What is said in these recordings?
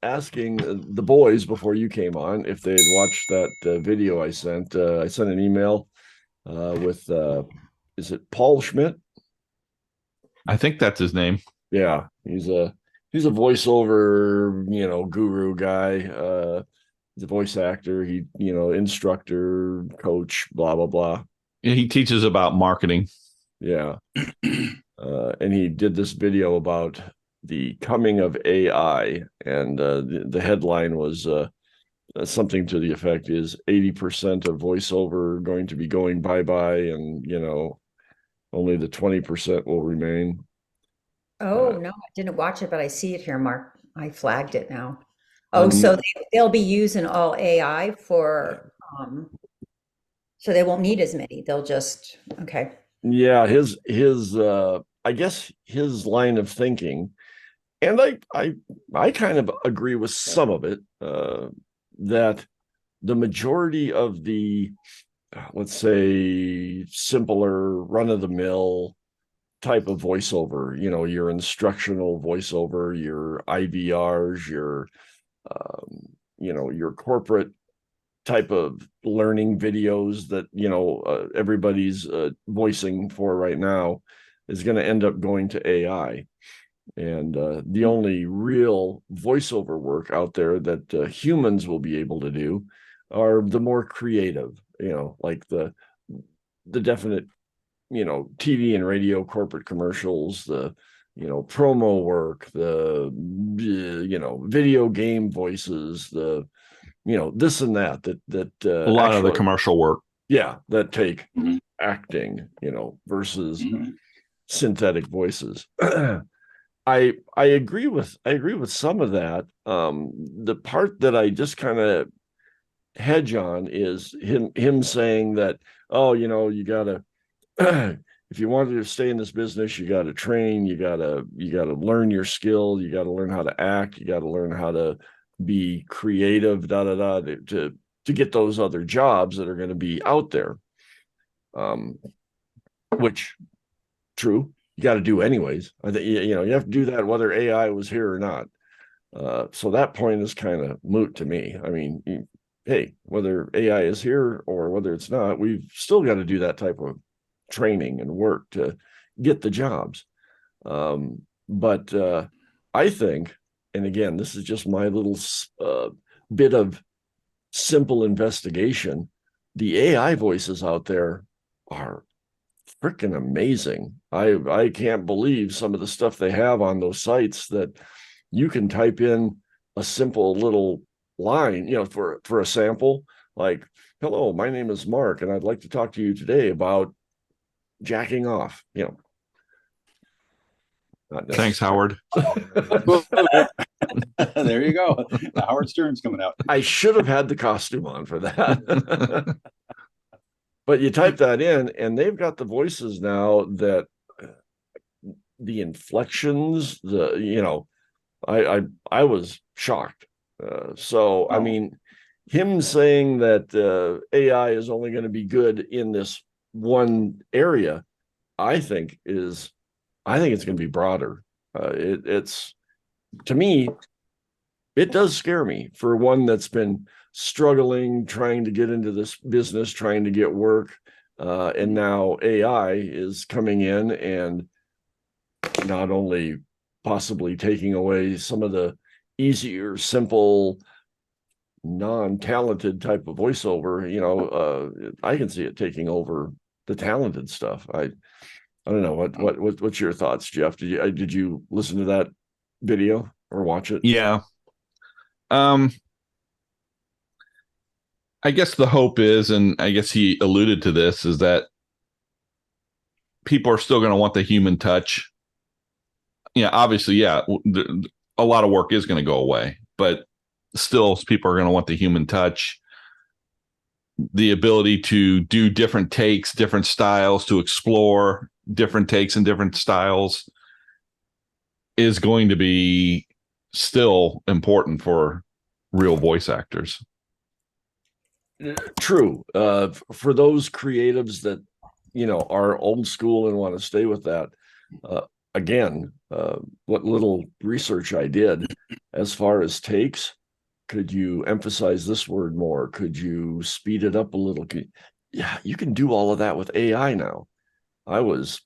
asking the boys before you came on if they had watched that video I sent. I sent an email with is it Paul Schmidt? I think that's his name. Yeah, he's a voiceover, guru guy. He's a voice actor. He, instructor, coach, blah blah blah. He teaches about marketing. Yeah, and he did this video about the coming of AI, and the headline was something to the effect is 80% of voiceover going to be going bye bye, and only the 20% will remain. Oh, Uh, no, I didn't watch it, but I see it here, Mark. I flagged it now. Oh, so un, they'll be using all AI so they won't need as many. They'll just, okay. yeah, his I guess his line of thinking, and I kind of agree with some of it, that the majority of the let's say simpler run of the mill type of voiceover, your instructional voiceover, your IVRs, your corporate type of learning videos that everybody's voicing for right now is going to end up going to AI. And the only real voiceover work out there that humans will be able to do are the more creative, like the definite, TV and radio corporate commercials, the promo work, the video game voices, the this and that A lot of the actually, commercial work. yeah, that take acting, versus synthetic voices. I agree with some of that. The part that I just kind of hedge on is him saying that, oh, you gotta if you wanted to stay in this business, you gotta train, you gotta learn your skill, you gotta learn how to act, you gotta learn how to be creative, da da da, to get those other jobs that are going to be out there. Um, which true, you got to do anyways. I think you have to do that whether AI was here or not. So that point is kind of moot to me. I mean, hey, whether AI is here or whether it's not, we've still got to do that type of training and work to get the jobs. But I think, and again, this is just my little bit of simple investigation. The AI voices out there are freaking amazing. I can't believe some of the stuff they have on those sites that you can type in a simple little line, for a sample, like, hello, my name is Mark, and I'd like to talk to you today about jacking off, not Thanks, necessarily. Howard. There you go. Howard Stern's coming out. I should have had the costume on for that. But you type that in, and they've got the voices now that the inflections, I was shocked. So I mean, him saying that AI is only going to be good in this one area, I think is, I think it's going to be broader. It's to me, it does scare me for one that's been struggling, trying to get into this business, trying to get work. And now AI is coming in and not only possibly taking away some of the easier, simple, non-talented type of voiceover, I can see it taking over the talented stuff. I don't know what's your thoughts, Jeff? Did you listen to that video or watch it? Yeah. Um, I guess the hope is, and I guess he alluded to this, is that people are still going to want the human touch. Yeah, obviously, yeah, a lot of work is going to go away, but still, people are going to want the human touch, the ability to do different takes, different styles, to explore different takes and different styles is going to be still important for real voice actors. True. For those creatives that are old school and want to stay with that, again, what little research I did as far as takes, could you emphasize this word more? Could you speed it up a little? Yeah, you can do all of that with AI now. I was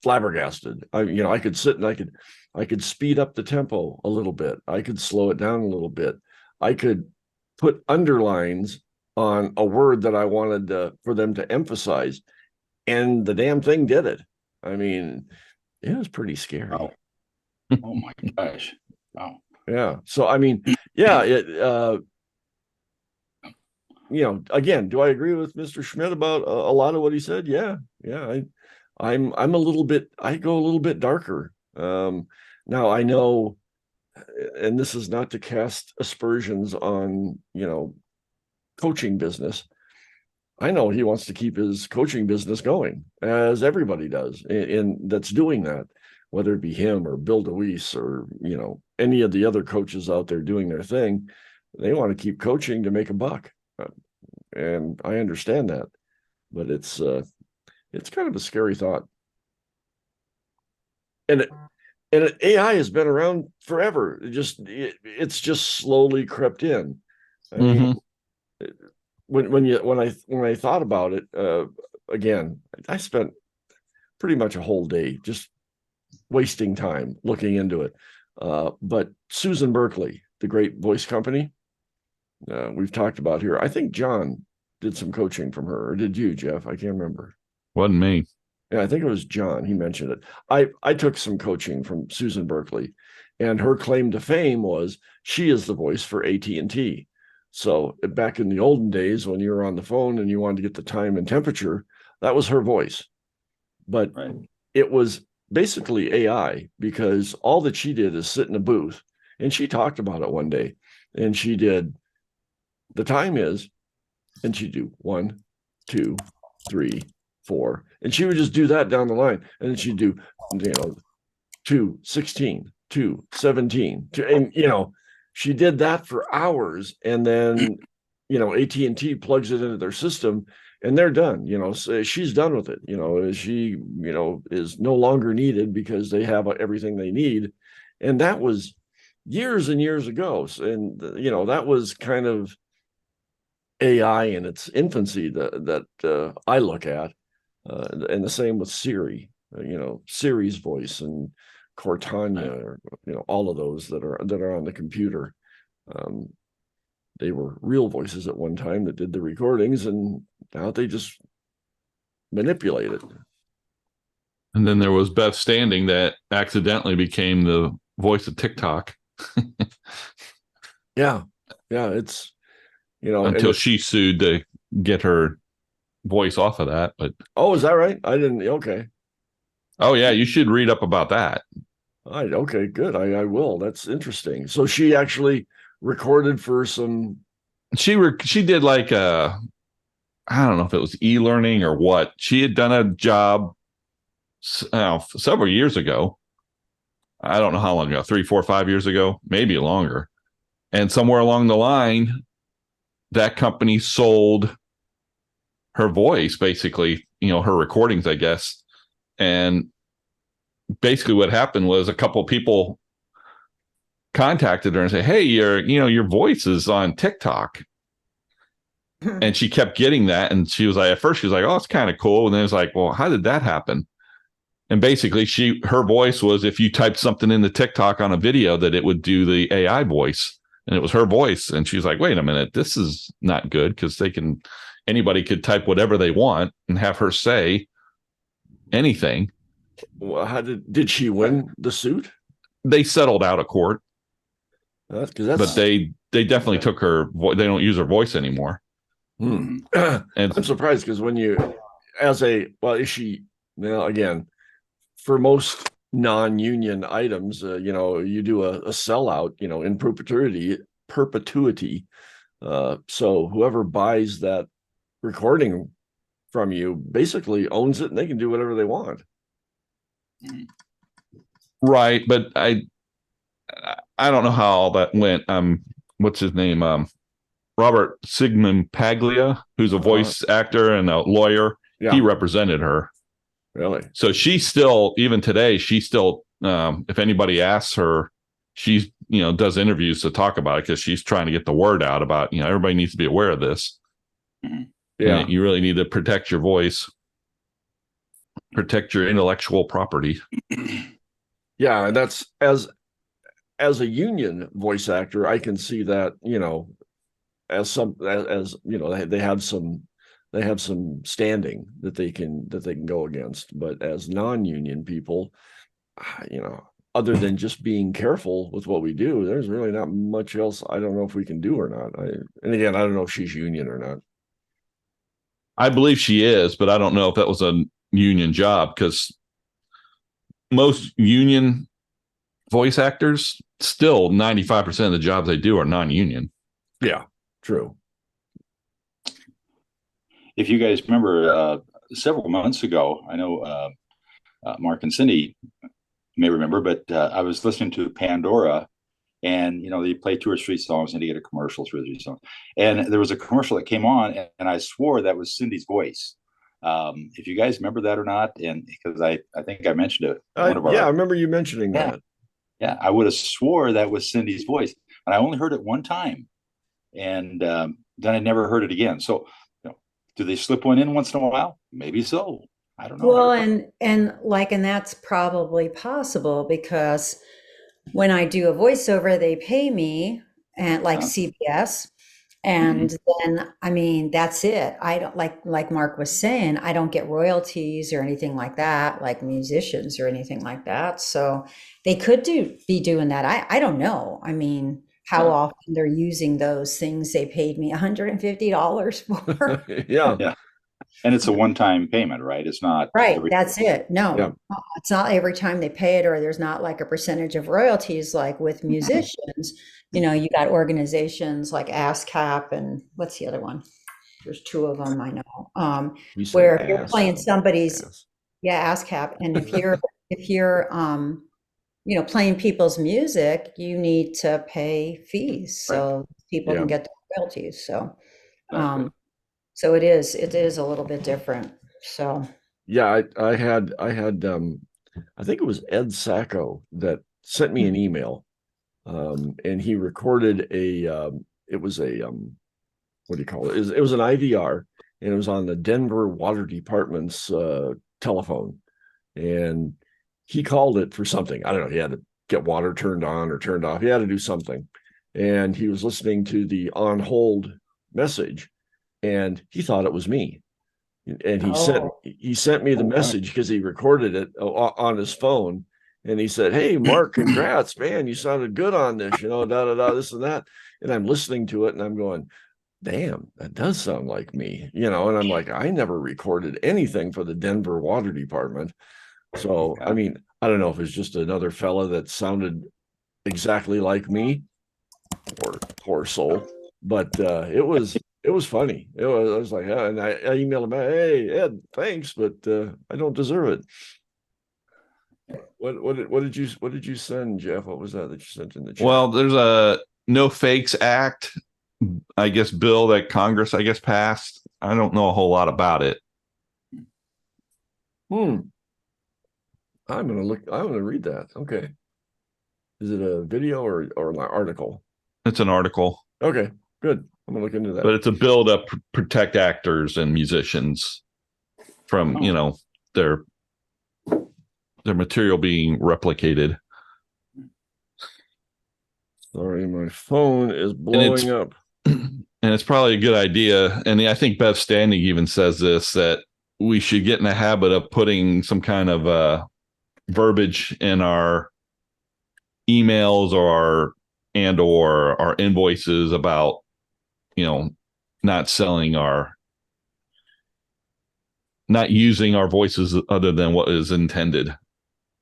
flabbergasted. I could sit and I could speed up the tempo a little bit. I could slow it down a little bit. I could put underlines on a word that I wanted for them to emphasize, and the damn thing did it. I mean, it was pretty scary. Wow. Oh my gosh. Wow. Yeah. So I mean, yeah, again, do I agree with Mr. Schmidt about a lot of what he said? Yeah. Yeah. I'm a little bit, I go a little bit darker. Now I know, and this is not to cast aspersions on, coaching business. I know he wants to keep his coaching business going, as everybody does, and that's doing that, whether it be him or Bill DeWeese or any of the other coaches out there doing their thing. They want to keep coaching to make a buck, and I understand that, but it's kind of a scary thought. And AI has been around forever. It's just slowly crept in. I mean, when I thought about it, again, I spent pretty much a whole day just wasting time looking into it. But Susan Berkeley, the great voice company, we've talked about here. I think John did some coaching from her, or did you, Jeff? I can't remember. Wasn't me. Yeah, I think it was John. He mentioned it. I took some coaching from Susan Berkeley, and her claim to fame was she is the voice for AT&T. So back in the olden days, when you were on the phone and you wanted to get the time and temperature, that was her voice. But Right. it was basically AI, because all that she did is sit in a booth, and she talked about it one day, and she did, the time is, and she'd do 1, 2, 3, 4, and she would just do that down the line, and then she'd do 2, 16, 2, 17, and she did that for hours, and then AT&T plugs it into their system, and they're done. So she's done with it. She is no longer needed because they have everything they need, and that was years and years ago. And that was kind of AI in its infancy that I look at, and the same with Siri. Siri's voice and Cortana, or all of those that are on the computer. They were real voices at one time that did the recordings, and now they just manipulate it. And then there was Beth Standing that accidentally became the voice of TikTok. Yeah, it's until she sued to get her voice off of that. But is that right? I didn't. Okay. Oh yeah, you should read up about that. Okay, good. I will. That's interesting. So she actually recorded for some. She did like I don't know if it was e-learning or what. She had done a job several years ago. I don't know how long ago, 3, 4, 5 years ago, maybe longer. And somewhere along the line, that company sold her voice, basically, her recordings, I guess. And basically what happened was a couple of people contacted her and said, "Hey, your voice is on TikTok." And she kept getting that. And she was like, at first she was like, "Oh, it's kind of cool." And then it's like, "Well, how did that happen?" And basically her voice was, if you typed something into TikTok on a video, that it would do the AI voice. And it was her voice. And she was like, "Wait a minute, this is not good," because anybody could type whatever they want and have her say anything. Well, did she win the suit? They settled out of court. But they definitely took her. They don't use her voice anymore. And I'm surprised, because when you, is she, again, for most non-union items, you do a sellout, in perpetuity. So whoever buys that recording from you basically owns it, and they can do whatever they want. Right, but I don't know how all that went. What's his name? Robert Sigmund Paglia, who's a voice actor and a lawyer. Yeah. He represented her. Really? So she's still, even today, she's still, if anybody asks her, she's, does interviews to talk about it because she's trying to get the word out about, everybody needs to be aware of this. Yeah. And you really need to protect your voice, protect your intellectual property. Yeah. And that's as a union voice actor, I can see that, as they have some standing that they can go against. But as non-union people, other than just being careful with what we do, there's really not much else. I don't know if we can do or not. And again, I don't know if she's union or not. I believe she is, but I don't know if that was a union job, because most union voice actors, still 95% of the jobs they do are non-union. Yeah, true. If you guys remember, several months ago, I know Mark and Cindy may remember, but I was listening to Pandora, and they play 2 or 3 songs and you get a commercial, 2 or 3 songs, and there was a commercial that came on, and I swore that was Cindy's voice. If you guys remember that or not, and because I think I mentioned it, I remember you mentioning that. Yeah, I would have swore that was Cindy's voice, and I only heard it one time, and then I never heard it again. So, do they slip one in once in a while? Maybe so. I don't know. Well, and that's probably possible because when I do a voiceover, they pay me and like CBS. And then, I mean, that's it. I don't like Mark was saying, I don't get royalties or anything like that, like musicians or anything like that. So they could be doing that. I don't know. I mean, how often they're using those things they paid me $150 for. Yeah. Yeah. And it's a one-time payment, right? It's not Right, that's it. No, Yeah. it's not every time they pay it, or there's not like a percentage of royalties like with musicians. You got organizations like ASCAP and what's the other one? There's 2 of them I know. You say Where if you're ass. playing somebody's, Ass. ASCAP, and if you're playing people's music, you need to pay fees so people Yeah. can get the royalties. So, Exactly. so it is a little bit different. So. Yeah, I had I think it was Ed Sacco that sent me an email, and he recorded it was a what do you call it? It was an IVR, and it was on the Denver Water Department's telephone, and he called it for something. I don't know. He had to get water turned on or turned off. He had to do something, and he was listening to the on hold message, and he thought it was me. And he sent me the message because he recorded it on his phone, and he said, "Hey, Mark, congrats, man! You sounded good on this, da da da, this and that." And I'm listening to it, and I'm going, "Damn, that does sound like me," And I'm like, "I never recorded anything for the Denver Water Department." So, I mean, I don't know if it's just another fella that sounded exactly like me, or poor soul, but it was funny. I was like, and I emailed him, "Hey, Ed, thanks, but I don't deserve it." What did you send, Jeff? What was that you sent in the chat? Well, there's a No Fakes Act, I guess, bill that Congress, I guess, passed. I don't know a whole lot about it. I'm gonna read that. Okay. Is it a video or an article? It's an article. Okay, good. I'm gonna look into that. But it's a bill to protect actors and musicians from, their material being replicated. Sorry, my phone is blowing up. And it's probably a good idea. And I think Bev Standing even says this, that we should get in the habit of putting some kind of verbiage in our emails or our invoices about, not using our voices other than what is intended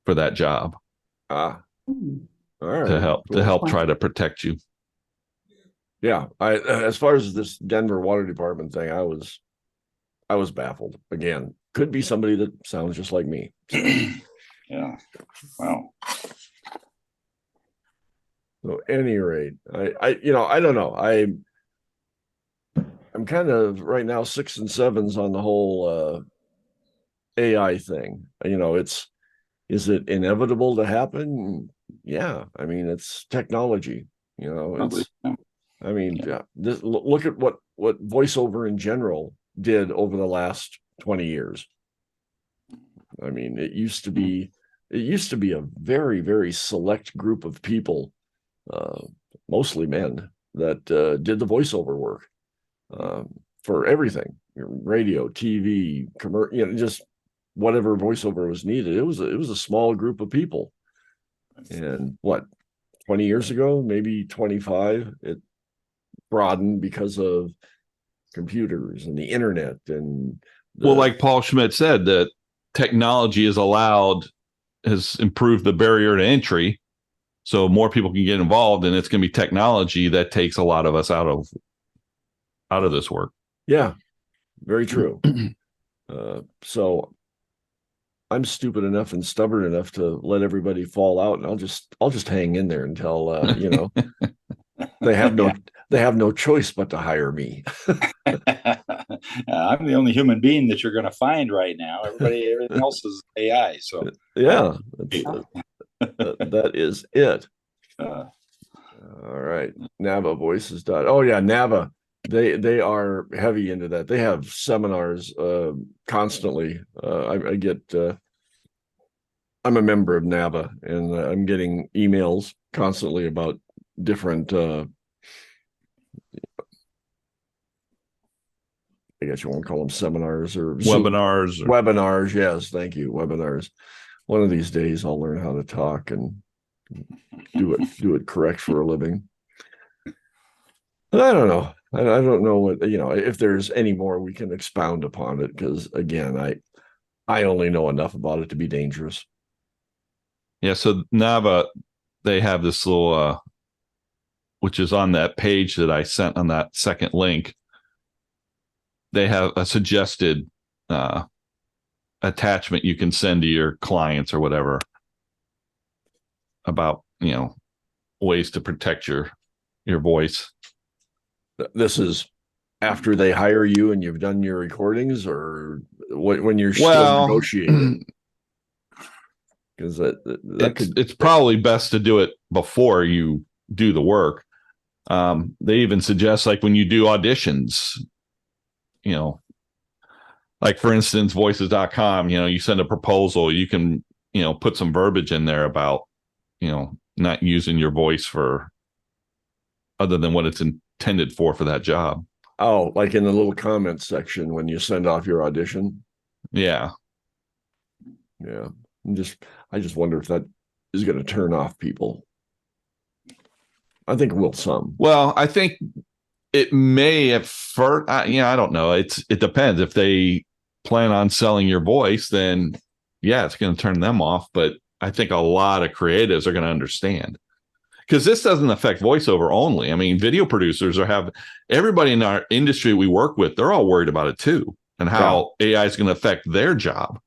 for that job. All right. To help try to protect you. Yeah, as far as this Denver Water Department thing, I was baffled. Again, could be somebody that sounds just like me. So. Yeah. Wow. So, any rate, I don't know. I'm kind of right now 6 and 7s on the whole AI thing. Is it inevitable to happen? Yeah. I mean, it's technology, Probably. yeah, look at what voiceover in general did over the last 20 years. I mean, it used to be a very, very select group of people, uh, mostly men, that did the voiceover work for everything, radio, TV, just whatever voiceover was needed. It was a small group of people, and what 20 years ago, maybe 25, it broadened because of computers and the internet and Well, like Paul Schmidt said, that technology has improved the barrier to entry, so more people can get involved, and it's going to be technology that takes a lot of us out of this work. Yeah, very true. So I'm stupid enough and stubborn enough to let everybody fall out, and I'll just hang in there until they have no Yeah. they have no choice but to hire me. I'm the only human being that you're going to find right now. Everything else is AI. So Yeah, that is it. uh, All right, Nava Voices. Oh yeah, Nava. They are heavy into that. They have seminars constantly. I get. I'm a member of NAVA, and I'm getting emails constantly about different. I guess you won't call them seminars or Webinars. Webinars. Yes, thank you. Webinars. One of these days, I'll learn how to talk and do it correct for a living. But I don't know. I don't know what, if there's any more we can expound upon it, because again, I only know enough about it to be dangerous. Yeah, so Nava, they have this little, which is on that page that I sent on that second link. They have a suggested attachment you can send to your clients or whatever about, ways to protect your voice. This is after they hire you and you've done your recordings, or when you're still negotiating? Because it's probably best to do it before you do the work. They even suggest, like, when you do auditions, like for instance, voices.com, you send a proposal, you can, put some verbiage in there about, not using your voice for other than what it's intended for that job. Oh, like in the little comments section when you send off your audition. Yeah. Yeah. I just wonder if that is going to turn off people. I think it will some. Well, I think it may at first. I don't know. It depends. If they plan on selling your voice, then yeah, it's going to turn them off. But I think a lot of creatives are going to understand, because this doesn't affect voiceover only. I mean, video producers everybody in our industry we work with, they're all worried about it too, and how AI is going to affect their job.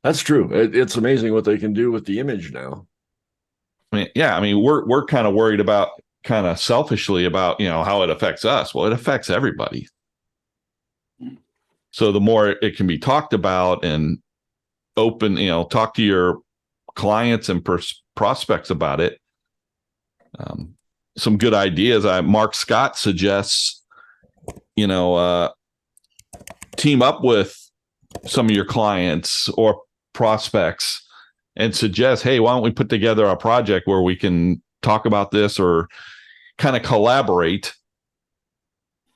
That's true. It's amazing what they can do with the image now. I mean, we're kind of worried about, kind of selfishly, about, how it affects us. Well, it affects everybody. So the more it can be talked about and open, talk to your clients and prospects about it. Some good ideas. Mark Scott suggests, team up with some of your clients or prospects and suggest, hey, why don't we put together a project where we can talk about this, or kind of collaborate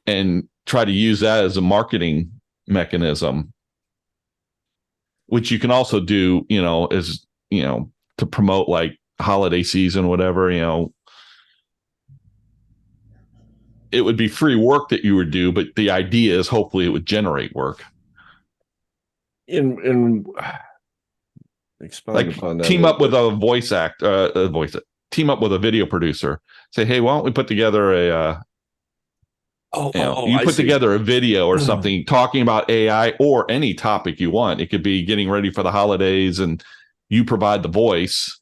and try to use that as a marketing mechanism, which you can also do, to promote like holiday season, whatever, it would be free work that you would do, but the idea is hopefully it would generate work. Expand upon that. Team up with a team up with a video producer. Say, hey, why don't we put together together a video or something talking about AI or any topic you want. It could be getting ready for the holidays, and you provide the voice,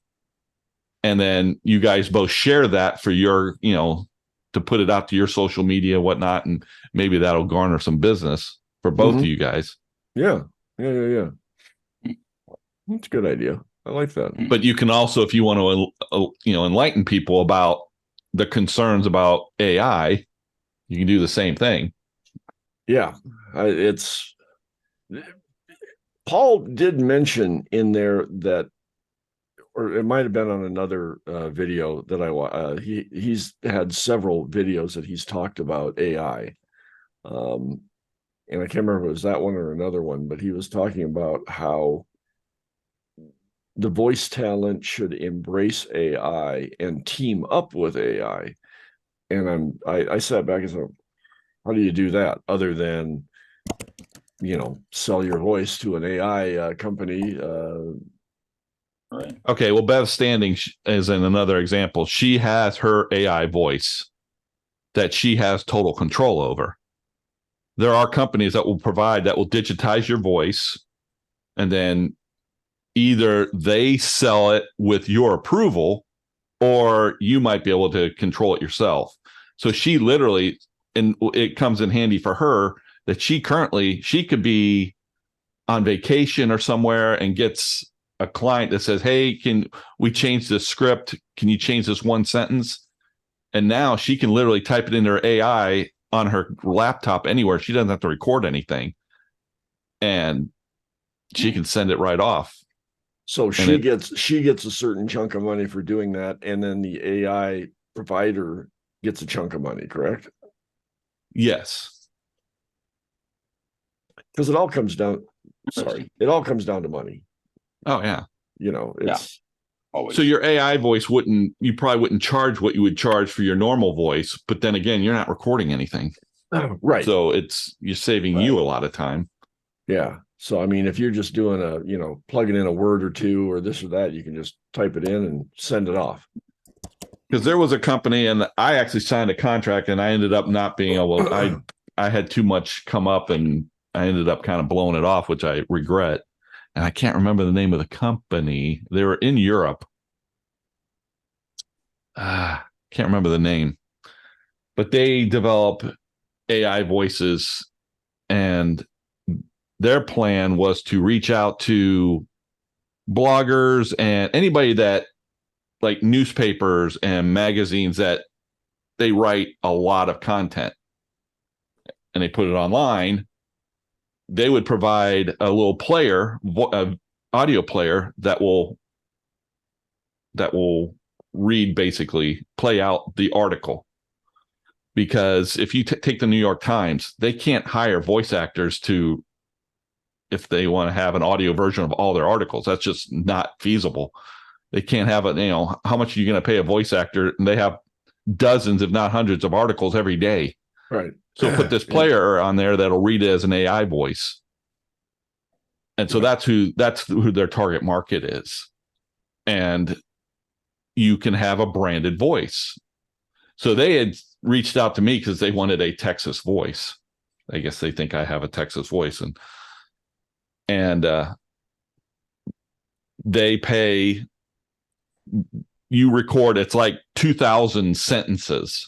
and then you guys both share that for your, to put it out to your social media, whatnot, and maybe that'll garner some business for both of you guys. Yeah. Yeah. Yeah. Yeah. That's a good idea. I like that. But you can also, if you want to, enlighten people about the concerns about AI, you can do the same thing. Yeah. It's Paul did mention in there that, or it might have been on another video that he's had several videos that he's talked about AI. And I can't remember if it was that one or another one, but he was talking about how the voice talent should embrace AI and team up with AI. And I sat back and said, how do you do that other than, sell your voice to an AI company? Right. Okay, well, Bev Standing is in another example. She has her AI voice that she has total control over. There are companies that will digitize your voice, and then either they sell it with your approval, or you might be able to control it yourself. So she literally, and it comes in handy for her that she could be on vacation or somewhere and gets a client that says, hey, can we change the script? Can you change this one sentence? And now she can literally type it into her AI on her laptop anywhere. She doesn't have to record anything. And she can send it right off. So she gets a certain chunk of money for doing that, and then the AI provider gets a chunk of money, correct? Yes. Because it all comes down to money. Oh, yeah. It's Always. So your AI voice you probably wouldn't charge what you would charge for your normal voice, but then again, you're not recording anything. right. So you're saving you a lot of time. Yeah. So, I mean, if you're just doing plugging in a word or two or this or that, you can just type it in and send it off. Because there was a company, and I actually signed a contract, and I ended up not being able. I had too much come up, and I ended up kind of blowing it off, which I regret. And I can't remember the name of the company. They were in Europe. Can't remember the name, but they develop AI voices, and their plan was to reach out to bloggers and anybody that, like, newspapers and magazines that they write a lot of content and they put it online. They would provide a little player, audio player that will read, basically play out the article. Because if you take the New York Times, they can't hire voice actors if they want to have an audio version of all their articles. That's just not feasible. They can't have how much are you going to pay a voice actor? And they have dozens, if not hundreds, of articles every day. Right. So put this player on there that'll read it as an AI voice. And so that's who their target market is. And you can have a branded voice. So they had reached out to me because they wanted a Texas voice. I guess they think I have a Texas voice, and they pay. You record, it's like 2,000 sentences,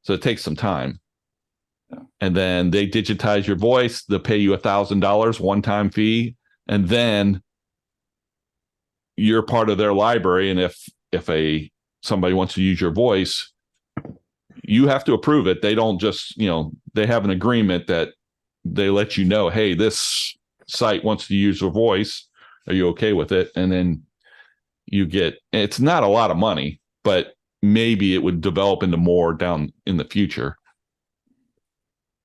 so it takes some time. And then they digitize your voice. They'll pay you $1,000 one-time fee, and then you're part of their library. And if somebody wants to use your voice, you have to approve it. They don't just, they have an agreement that they let you know, hey, this site wants to use your voice. Are you okay with it? And then it's not a lot of money, but maybe it would develop into more down in the future.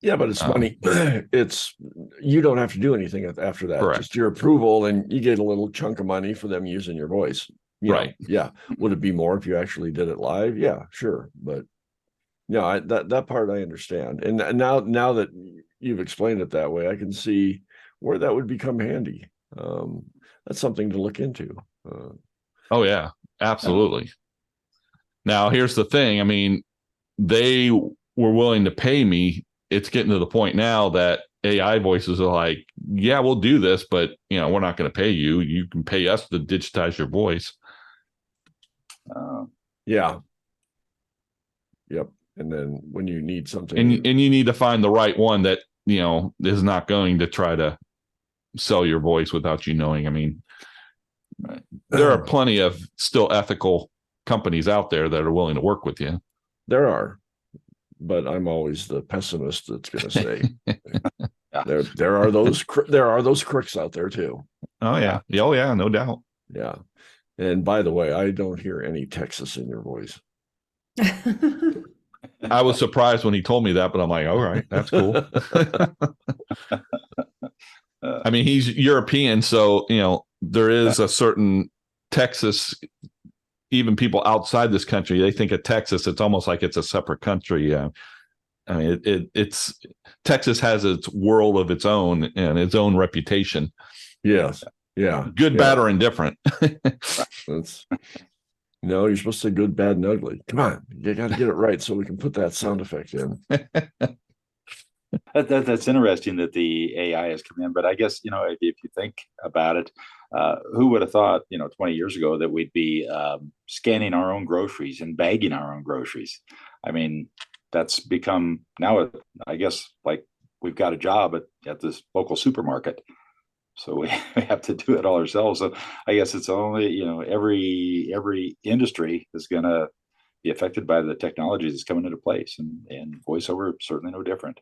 Yeah, but it's money. You don't have to do anything after that. Correct. Just your approval, and you get a little chunk of money for them using your voice. Right. Yeah. Would it be more if you actually did it live? Yeah, sure. But no, that part I understand. And now that you've explained it that way, I can see where that would become handy. That's something to look into. Oh yeah, absolutely. Now here's the thing. I mean, they were willing to pay me. It's getting to the point now that AI voices are like, yeah, we'll do this, but we're not going to pay you. You can pay us to digitize your voice. Yeah. Yep. And then when you need something, and you need to find the right one that is not going to try to sell your voice without you knowing. I mean, Right. there are plenty of still ethical companies out there that are willing to work with you. There are, but I'm always the pessimist that's going to say Yeah. there are those crooks out there too. Oh yeah. Oh yeah, no doubt. Yeah. And by the way, I don't hear any Texas in your voice. I was surprised when he told me that, but I'm like, all right, that's cool. I mean, he's European, so there is a certain Texas. Even people outside this country, they think of Texas, it's almost like it's a separate country. I mean, it's Texas has its world of its own and its own reputation. Yes. Yeah. Good, yeah. bad, or indifferent. That's no, you're supposed to say good, bad, and ugly. Come on, you got to get it right so we can put that sound effect in. That's interesting that the AI has come in, but I guess if you think about it, who would have thought 20 years ago that we'd be scanning our own groceries and bagging our own groceries? I mean, that's become now. I guess like we've got a job at this local supermarket, so we have to do it all ourselves. So I guess it's only every industry is going to be affected by the technology that's coming into place, and voiceover certainly no different.